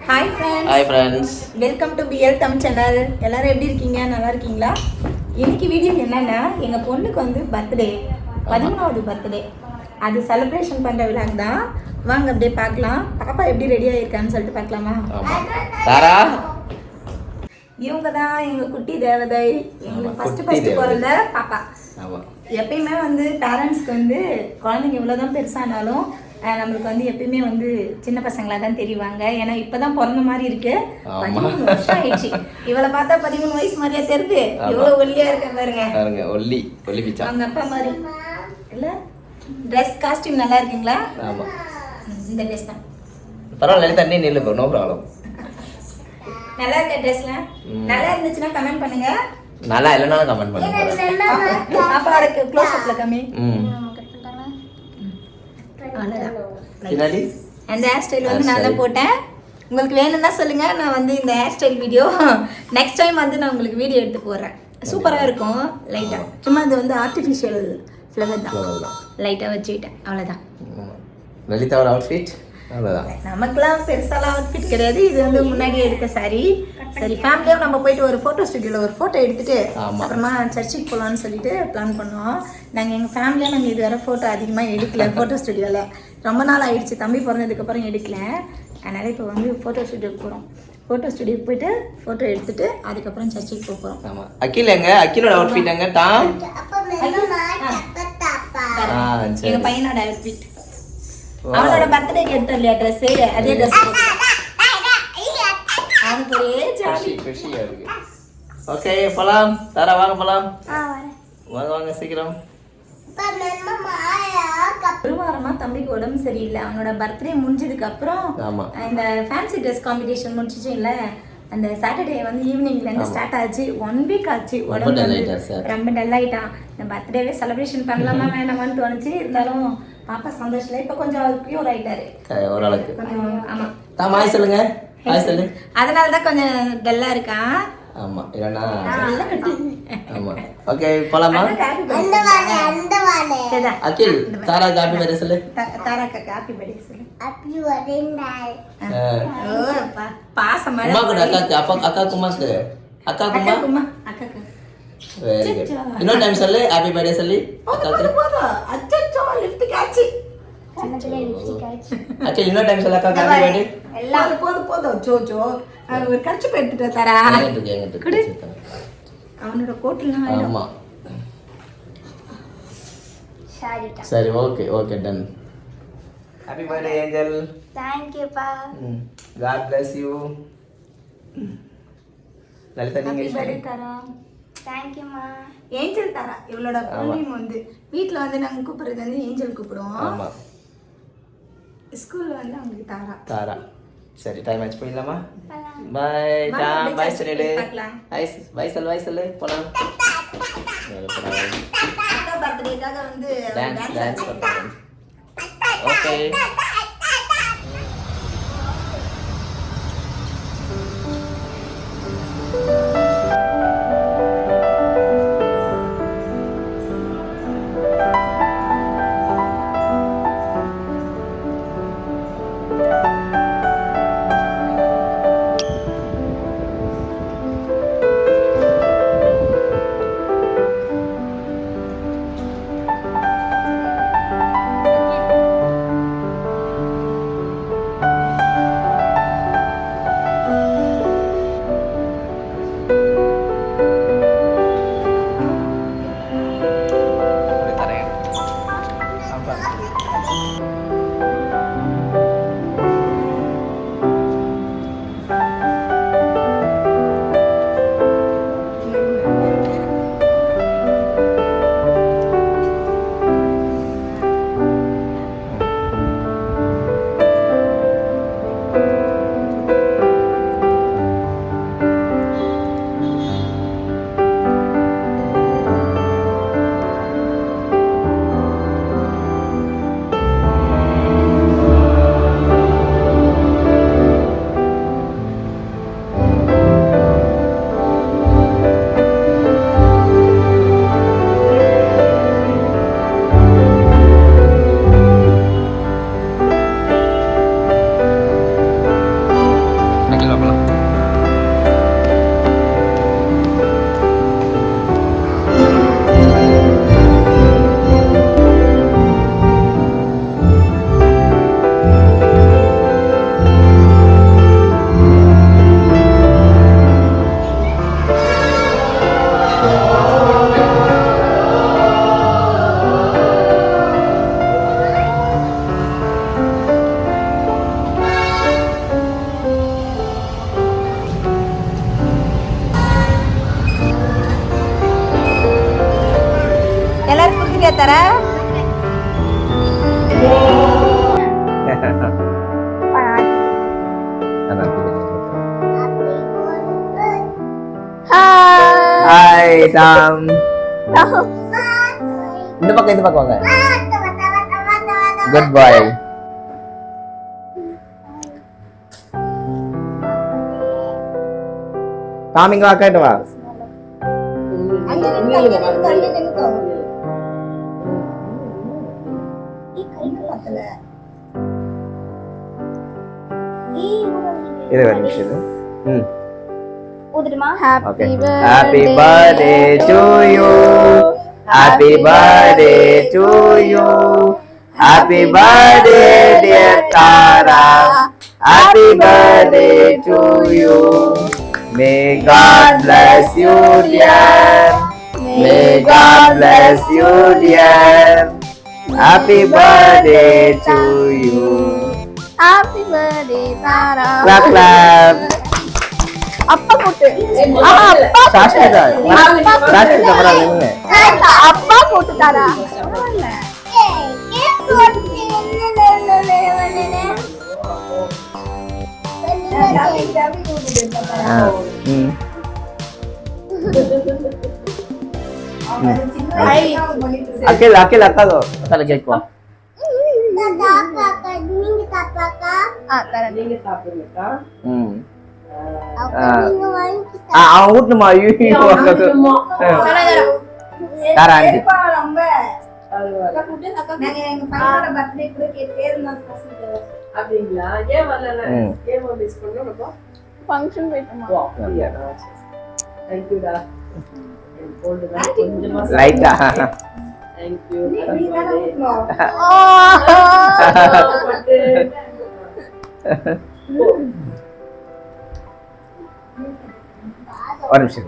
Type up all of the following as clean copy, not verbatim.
Hi friends. Hi friends. Welcome to PL Tamil channel. எல்லாரும் எப்படி இருக்கீங்க? நல்லா இருக்கீங்களா? இன்னைக்கு வீடியோ என்னன்னா, எங்கள் பொண்ணுக்கு வந்து பர்த்டே, 13வது பர்த்டே. அது செலிப்ரேஷன் பண்ணுற விழாக்கு தான். வாங்க அப்படியே பார்க்கலாம். பாப்பா எப்படி ரெடியாக இருக்கான்னு சொல்லிட்டு பார்க்கலாமா? தாரா, இவங்க தான் எங்கள் குட்டி தேவதை. எங்களுக்கு ஃபஸ்ட்டு பிறந்த பாப்பா. எப்பயுமே வந்து பேரண்ட்ஸ்க்கு வந்து குழந்தைங்க இவ்வளோதான் பெருசானாலும் நம்மளுக்கு வந்து எப்பயுமே வந்து சின்ன பசங்களா தான் தெரிவாங்க. ஏன்னா இப்பதான் பிறந்த மாதிரி இருக்கு. 13 வருஷம் ஆயிடுச்சு. இவளை பார்த்தா 13 வயசு மாதிரியா தெரியுது. இவ்வளவு ஒல்லியா இருக்க பாருங்க. ஒல்லி பிச்சா. அவங்க அப்பா மாதிரி இல்ல. ட்ரெஸ் காஸ்டியூம் நல்லா இருக்குங்களா? ஆமா, இந்த ட்ரெஸ் தான் பரவாயில்ல. தண்ணி நில்லு, நோ ப்ராப்ளம். நல்லா இருக்க ட்ரெஸ்ல. நல்லா இருந்துச்சுன்னா கமெண்ட் பண்ணுங்க. நல்லா இல்லைனாலும் கமெண்ட் பண்ணுங்க. பாப்பாவோட க்ளோஸ் அப்ல கம்மி. அந்த ஹேர் ஸ்டைல் வந்து நான் தான் போட்டேன். உங்களுக்கு வேணும்னா சொல்லுங்க, நான் வந்து இந்த hair style video next time வந்து நான் உங்களுக்கு வீடியோ எடுத்து போடுறேன். சூப்பராக இருக்கும். லைட்டாக சும்மா இது வந்து ஆர்டிஃபிஷியல் ஃப்ளவர் தான், லைட்டாக வச்சுக்கிட்டேன். அவ்வளோதான் லலிதாவோட அவுட்ஃபிட். அவ்வளோதான். நமக்குலாம் பெருசாலாம் அவுட்ஃபிட் கிடையாது. இது வந்து முன்னாடி எடுத்த சாரி. சரி, ஃபேமிலியாக நம்ம போயிட்டு ஒரு ஃபோட்டோ ஸ்டுடியோவில் ஒரு ஃபோட்டோ எடுத்துட்டு அப்புறமா சர்ச்சுக்கு போகலான்னு சொல்லிட்டு பிளான் பண்ணோம். நாங்கள் எங்கள் ஃபேமிலியாக இது வர ஃபோட்டோ அதிகமாக எடுக்கல. ஃபோட்டோ ஸ்டுடியோவில் ரொம்ப நாள் ஆயிடுச்சு, தம்பி பிறந்ததுக்கப்புறம் எடுக்கல. அதனால் இப்போ வந்து ஃபோட்டோ ஸ்டுடியோக்கு போகிறோம். ஃபோட்டோ ஸ்டுடியோக்கு போயிட்டு ஃபோட்டோ எடுத்துட்டு அதுக்கப்புறம் சர்ச்சுக்கு போக போகிறோம். ஆமாம். அகில் எங்க? அகிலோட அவுட்ஃபிட் எங்க? டாம் எங்கள் பையனோட அவுட்ஃபிட். அவனோட பர்த்டேக்கு எடுத்தோம் இல்லையா ட்ரெஸ்ஸு, அதே ட்ரெஸ் அவனுக்கு ஒரே ஜாலி. குஷியா இருக்கு. ஓகே, போலாம். தாரா வாங்க போலாம். வாங்க சீக்கிரம். ஒரு வாரமா தம்பிக்கு உடம்பு சரியில்லை. அவனோட பர்த்டே முடிஞ்சதுக்கு அப்புறம் இந்த ஃபேன்சி ட்ரெஸ் காம்படிஷன் முடிச்சிச்சு இல்ல, அந்த சாட்டர்டே வந்து ஈவினிங்ல இருந்து ஸ்டார்ட் ஆச்சு. 1 வீக் ஆச்சு. உடம்பு ரொம்ப டல் ஆயிட்டான். இந்த பர்த்டேவே செலிப்ரேஷன் பண்ணலாமா வேணாமான்னு தோணுச்சு. இருந்தாலும் பாப்பா சந்தோஷத்துல இப்ப கொஞ்சம் கியூர் ஆயிட்டாரு ஓரளவுக்கு. ஆமா, தாமாய் சொல்லுங்க. அதனால தான் கொஞ்சம் டல்லா இருக்கான். ஆமா, இல்லனா ஆமா. ஓகே, போலாமா? அகில், தாரா ஹாப்பி பர்த்டே சொல்லு. தாராக்கு ஹாப்பி பர்த்டே சொல்லு. Happy birthday. ஓ பாசமா. அம்மா கூட அக்காக்கு மாக்கு. அக்காக்கு. Very good. இன்னொரு டைம் சொல்லு ஹாப்பி பர்த்டே சொல்லி அக்காக்கு. அச்சச்சோ லிஃப்ட் காச்சி. அகில் இன்னொரு டைம் சொல்லு அக்காக்கு ஹாப்பி பர்த்டே. எல்லாம் போதும் ஜோஜோ. ஒரு கட்சி எடுத்துட்டு தரா. அவனோட கோட்லாம். ஆமா, சரி, okay done. Happy birthday angel. Thank you பா. God bless you. லலிதா நீங்க happy birthday Tura. Thank you மா. ஏஞ்சல் தரா இவளோட ஃபுல் நேம் வந்து. வீட்ல வந்து நாங்க கூப்பிடுறது வந்து ஏஞ்சல் கூப்பிடுவோம். ஆமா. ஸ்கூல்ல வந்து அவங்களுக்கு தாரா. சரி, டைம் ஆச்சு, போயிடலாமா? பாய் டாம். பாய் சொல்லிடு. பாய் சொல்லு. போலாம். அக்கா பர்த்டேக்காக வந்து டான்ஸ் பண்ணுறோம். ஓகே. அகில் பார்க்கலாம். எல்லாரும் குடுக்குறியா தர ஹாய் டாம். இந்த பக்கம் வாங்க. குட் பாய். டாம் இங்க வா, கேட்டு வா. இது ஒரு நிமிஷம். Happy Happy birthday to you. Happy birthday to you. Happy birthday dear Tara. Happy birthday to you. May God bless you dear. May God bless you dear. Happy birthday to you. Happy birthday Tara. Clap clap. அப்பா போட்டு சாஷ்மிதா சாஷ்மிதா பரவாயில்லை. அப்பா போட்டு தாரா. அகில் அக்கா கேட்போம். அவன் ஊட்டணுமா? தாரா aunty. Function போயிட்டோமா? லைட்டா ஒரு நிமிஷம்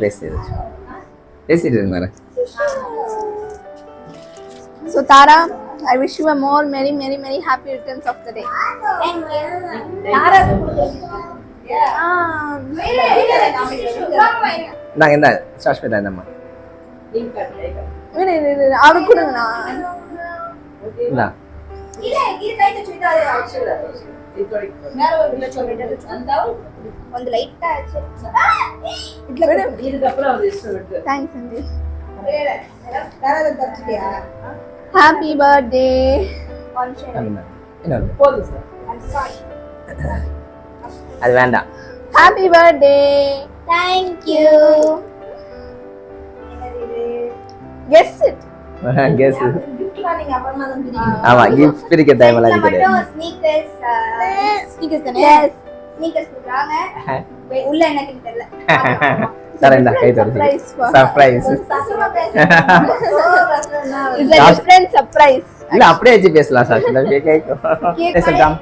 பேசிட்டு இருங்க. So Tara, I wish you a more many happy returns of the day. நாங்க என்ன சாஷ்மிதா என்னம்மா அவரு கொடுங்கண்ணா. இந்தா ಒಂದು ಲೈಟ್ ಥ್ಯಾಂಕ್ಸ್ ಅಂಡಿ. Happy birthday. அது வேண்டாம். Happy birthday. Thank you. Guess it. Guess ஆமா கிஃப்ட் பிரிக்க டைம் எல்லாம் கிடையாது. ஸ்னீக்கர்ஸ் தானே? எஸ் ஸ்னீக்கர்ஸ் குடுறாங்க. உள்ள என்னன்னு தெரியல. சரண்டா கை தரது surprise. It's a different surprise. இல்ல அப்படியே வச்சு பேசலாம் சார். இந்த கேக்கும் பேசலாம்.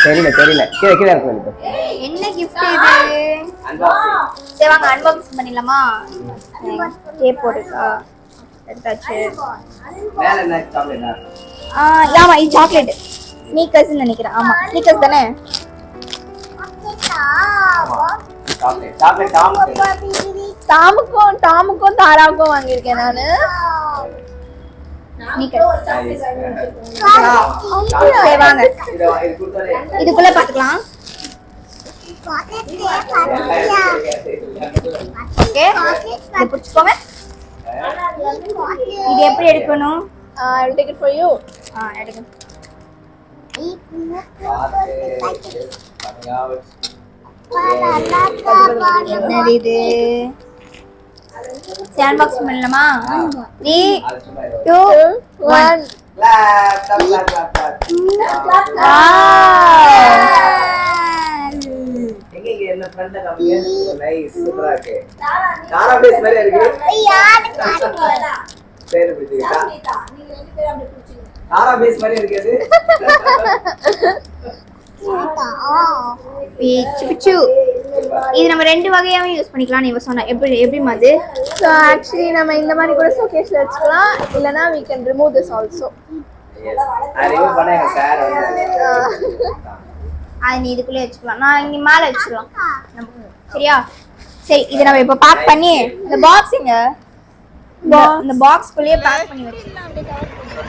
தெரியல கீழ இருக்கு. என்ன gift இது? சரி வாங்க அன்பாக்ஸ் பண்ணிடலாமா? டேப் போட்டுக்கா எடுத்தாச்சு. மேல என்ன சாக்லேட்டா? ஆமா இது சாக்லேட் ஸ்னீக்கர்ஸ் நினைக்கிறேன். ஆமா ஸ்னீக்கர்ஸ் தானே? சாக்லேட் டாமுக்கும் தாராவுக்கும் வாங்கியிருக்கேன் நானு. சரி வாங்க இதுக்குள்ள பாத்துக்கலாம். ஓகே இதை பிடிச்சுக்கோங்க. இது எப்படி எடுக்கணும்? I will take it for you. எடுங்க. என்னது இது? சாண்ட் பாக்ஸ் பண்ணலாமா? 3 2 1 கிளாப் கிளாப் கிளாப் கிளாப். எங்க என்ன ஃப்ரெண்ட காமிங்க நைஸ் சூப்பரா இருக்கு தாரா பேஸ் மாதிரி இருக்கு பேரு பிடிச்சிட்டா நீங்க ரெண்டு பேரும் அப்படியே பிடிச்சிங்க தாரா பேஸ் மாதிரி இருக்கு அது பிச்சு இது நம்ம ரெண்டு வகையாவே யூஸ் பண்ணிக்கலாம். நீ சொன்ன எப்படி அது So actually நம்ம இந்த மாதிரி கூட ஷோகேஸ்ல வச்சுக்கலாம் இல்லனா we can remove this also. Yes. I remove பண்ணேங்க சார் அது நீ இதுக்குள்ளே வச்சுக்கலாம். நான் இங்க மேல வச்சுக்கலாம். சரியா? சரி இது நம்ம இப்ப பேக் பண்ணி இந்த பாக்ஸ் இந்த பாக்ஸ் குள்ளே பேக் பண்ணி வச்சிடலாம்.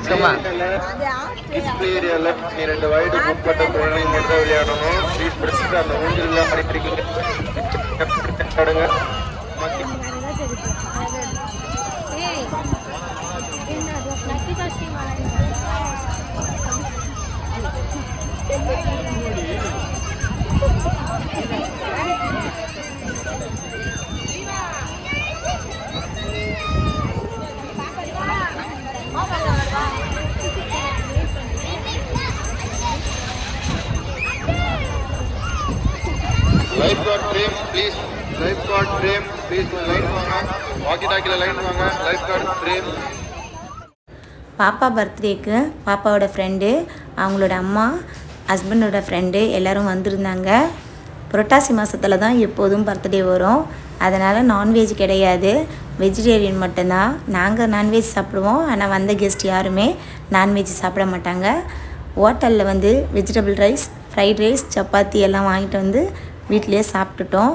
சும்மா டிஸ்ப்ளே ஏரியால நீ ரெண்டு வைடு முப்பட்ட குழந்தைங்க மட்டும் விளையாடணும். சீட் பிடிச்சிட்டு அந்த ஊஞ்சல்லாம் படிக்கிறீங்க ஆடுங்க. Life card frame please. Life card frame please line வாங்க. வாக்கி டாக்கில லைன் வாங்க. Life card frame. பாப்பா பர்த்டேக்கு பாப்பாவோட ஃப்ரெண்டு அவங்களோட அம்மா ஹஸ்பண்டோட ஃப்ரெண்டு எல்லோரும் வந்திருந்தாங்க. புரட்டாசி மாதத்தில் தான் எப்போதும் பர்த்டே வரும். அதனால் நான்வெஜ் கிடையாது, வெஜிடேரியன் மட்டும்தான். நாங்கள் நான்வெஜ் சாப்பிடுவோம், ஆனால் வந்த கெஸ்ட் யாருமே நான்வெஜ் சாப்பிட மாட்டாங்க. ஹோட்டலில் வந்து vegetable rice, fried rice, chapati எல்லாம் வாங்கிட்டு வந்து வீட்டிலே சாப்பிட்டுட்டோம்.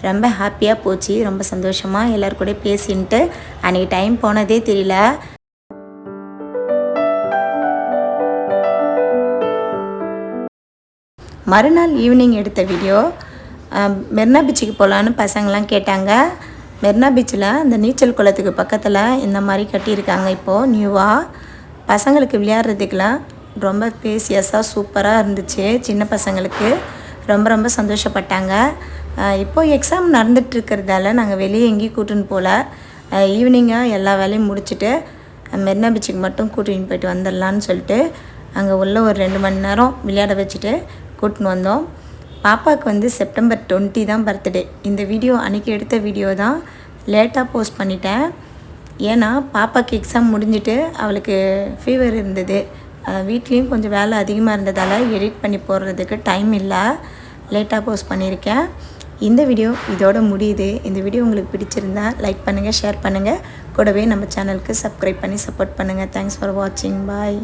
ரொம்ப ஹாப்பியாக போச்சு, ரொம்ப சந்தோஷமாக எல்லோரும் கூட பேசின்ட்டு அன்றைக்கி டைம் போனதே தெரியல. மறுநாள் ஈவினிங் எடுத்த வீடியோ. மெரினா பீச்சுக்கு போகலான்னு பசங்களாம் கேட்டாங்க. மெரினா பீச்சில் அந்த நீச்சல் குளத்துக்கு பக்கத்தில் இந்த மாதிரி கட்டியிருக்காங்க இப்போது நியூவாக. பசங்களுக்கு விளையாடுறதுக்கெலாம் ரொம்ப ஸ்பேசியஸாக சூப்பராக இருந்துச்சு. சின்ன பசங்களுக்கு ரொம்ப ரொம்ப சந்தோஷப்பட்டாங்க. இப்போது எக்ஸாம் நடந்துகிட்ருக்கிறதால நாங்கள் வெளியே எங்கேயும் கூட்டின்னு போகல. ஈவினிங்காக எல்லா வேலையும் முடிச்சுட்டு மெரினா பீச்சுக்கு மட்டும் கூட்டின்னு போயிட்டு வந்துடலான்னு சொல்லிட்டு அங்கே உள்ள ஒரு 2 மணி நேரம் விளையாட வச்சுட்டு கூட்டின்னு வந்தோம். பாப்பாவுக்கு வந்து செப்டம்பர் 20 தான் பர்த்டே. இந்த வீடியோ அன்றைக்கி எடுத்த வீடியோ தான், லேட்டாக போஸ்ட் பண்ணிட்டேன். ஏன்னா பாப்பாவுக்கு எக்ஸாம் முடிஞ்சிட்டு அவளுக்கு ஃபீவர் இருந்தது. வீட்லேயும் கொஞ்சம் வேலை அதிகமாக இருந்ததால் எடிட் பண்ணி போடுறதுக்கு டைம் இல்லை, லேட்டாக போஸ்ட் பண்ணியிருக்கேன். இந்த வீடியோ இதோட முடியுது. இந்த வீடியோ உங்களுக்கு பிடிச்சிருந்தா லைக் பண்ணுங்கள், ஷேர் பண்ணுங்கள், கூடவே நம்ம சேனலுக்கு சப்ஸ்கிரைப் பண்ணி சப்போர்ட் பண்ணுங்கள். தேங்க்ஸ் ஃபார் வாட்சிங். பாய்.